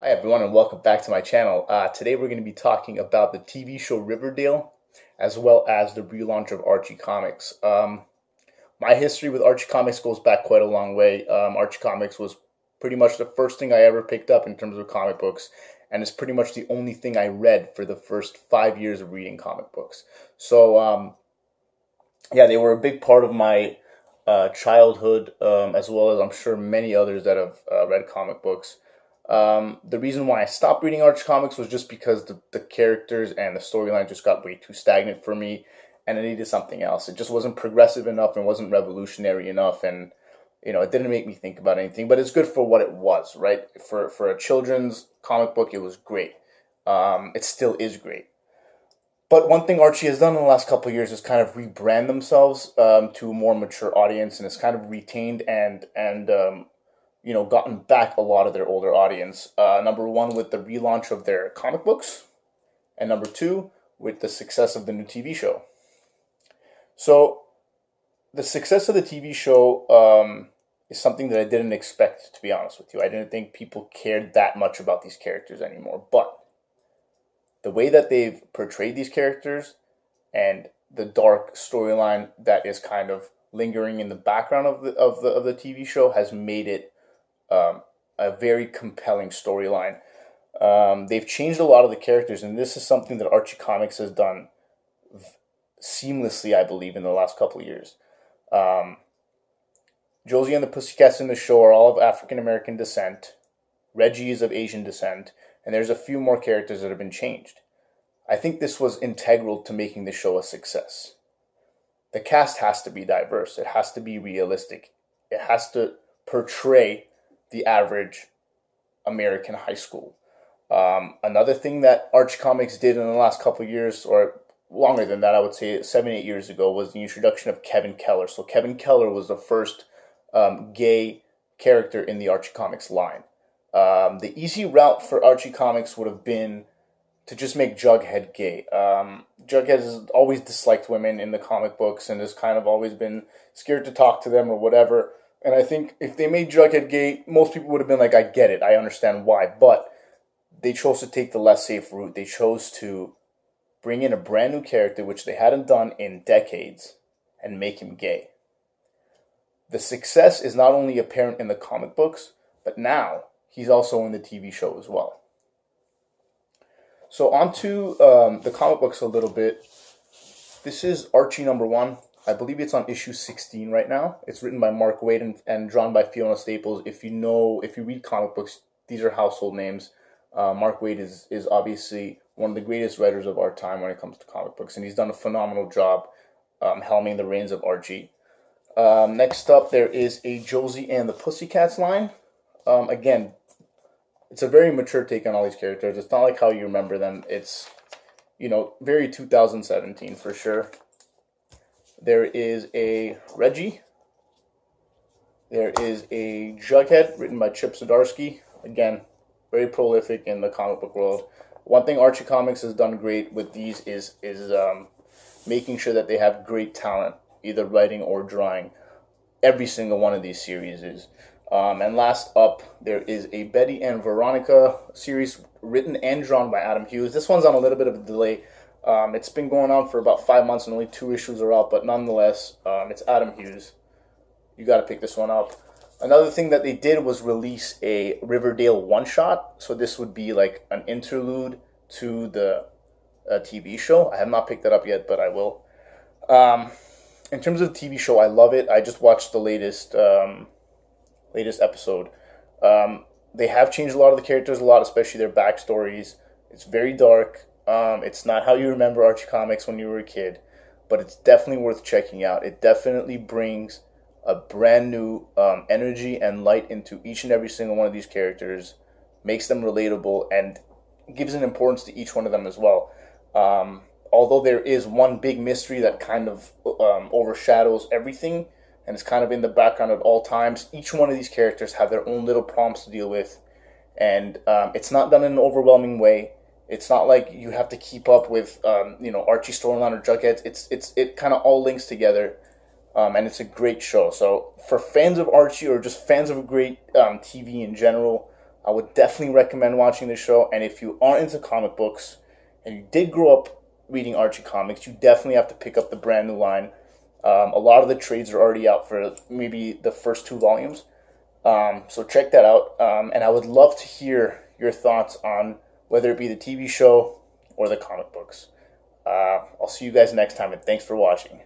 Hi everyone and welcome back to my channel. Today we're going to be talking about the TV show Riverdale as well as the relaunch of Archie Comics. My history with Archie Comics goes back quite a long way. Archie Comics was pretty much the first thing I ever picked up in terms of comic books, and it's pretty much the only thing I read for the first 5 years of reading comic books. So they were a big part of my childhood, as well as I'm sure many others that have read comic books. The reason why I stopped reading Archie comics was just because the characters and the storyline just got way too stagnant for me, and I needed something else. It just wasn't progressive enough and wasn't revolutionary enough, and it didn't make me think about anything. But it's good for what it was, right? For a children's comic book, it was great. It still is great. But one thing Archie has done in the last couple of years is kind of rebrand themselves to a more mature audience, and it's kind of retained and gotten back a lot of their older audience. Number one, with the relaunch of their comic books, and number two, with the success of the new TV show. So the success of the TV show is something that I didn't expect, to be honest with you. I didn't think people cared that much about these characters anymore, but the way that they've portrayed these characters and the dark storyline that is kind of lingering in the background of the TV show has made it a very compelling storyline. They've changed a lot of the characters, and this is something that Archie Comics has done seamlessly, I believe, in the last couple of years. Um, Josie and the Pussycats in the show are all of African American descent. Reggie is of Asian descent, and there's a few more characters that have been changed. I think this was integral to making the show a success. The cast has to be diverse. It has to be realistic. It has to portray the average American high school. Another thing that Arch Comics did in the last couple of years, or longer than that, I would say 7, 8 years ago, was the introduction of Kevin Keller. So Kevin Keller was the first gay character in the Archie Comics line. The easy route for Archie Comics would have been to just make Jughead gay. Jughead has always disliked women in the comic books and has kind of always been scared to talk to them or whatever. And I think if they made Jughead gay, most people would have been like, I get it, I understand why. But they chose to take the less safe route. They chose to bring in a brand new character, which they hadn't done in decades, and make him gay. The success is not only apparent in the comic books, but now he's also in the TV show as well. So on to the comic books a little bit. This is Archie number one. I believe it's on issue 16 right now. It's written by Mark Waid and drawn by Fiona Staples. If you read comic books, these are household names. Mark Waid is obviously one of the greatest writers of our time when it comes to comic books, and he's done a phenomenal job helming the reins of Archie. Next up, there is a Josie and the Pussycats line. Again, it's a very mature take on all these characters. It's not like how you remember them. It's, very 2017 for sure. There is a Reggie. There is a Jughead, written by Chip Zdarsky. Again, very prolific in the comic book world. One thing Archie Comics has done great with these is making sure that they have great talent, either writing or drawing. Every single one of these series is. And last up, there is a Betty and Veronica series written and drawn by Adam Hughes. This one's on a little bit of a delay. It's been going on for about 5 months and only 2 issues are out, but nonetheless, it's Adam Hughes. You got to pick this one up. Another thing that they did was release a Riverdale one-shot. So this would be like an interlude to the TV show. I have not picked that up yet, but I will. In terms of the TV show, I love it. I just watched the latest episode. They have changed a lot of the characters a lot, especially their backstories. It's very dark. It's not how you remember Archie Comics when you were a kid, but it's definitely worth checking out. It definitely brings a brand new energy and light into each and every single one of these characters, makes them relatable, and gives an importance to each one of them as well. Although there is one big mystery that kind of overshadows everything, and it's kind of in the background at all times, each one of these characters have their own little problems to deal with, and it's not done in an overwhelming way. It's not like you have to keep up with Archie's storyline or Jughead. It kind of all links together, and it's a great show. So for fans of Archie or just fans of great TV in general, I would definitely recommend watching this show. And if you aren't into comic books and you did grow up reading Archie comics, you definitely have to pick up the brand new line. A lot of the trades are already out for maybe the first 2 volumes. So check that out. And I would love to hear your thoughts on whether it be the TV show or the comic books. I'll see you guys next time, and thanks for watching.